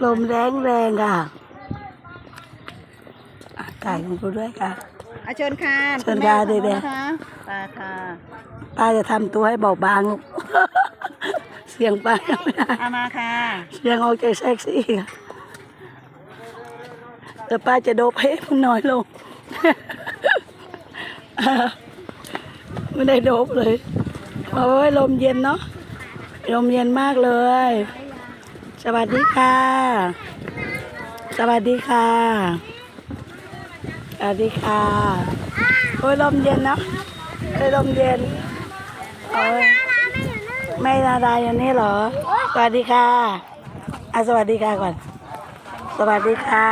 ลมแรงแรงค่ะถ่ายคุณครูด้วยค่ะเชิญค่ะ เชิญค่ะเด็กๆ นะคะป้าค่ะ ป้าจะทำตัวให้เบาบางลูก เสียงป้ายังไม่ได้ เอามาค่ะ เสียงออกจากเซ็กซี่ค่ะแต่ป้าจะโดบให้มันน้อยลง ไม่ได้โดบเลยโอ้ยลมเย็นเนาะลมเย็นมากเลย สวัสดีค่ะ สวัสดีค่ะสวัสดีค่ะโอ้ยลมเย็นเนาะโอ้ยลมเย็นโอ้ยไม่นาดาอย่างนี้เหรอสวัสดีค่ะสวัสดีค่ะก่อนสวัสดีค่ะ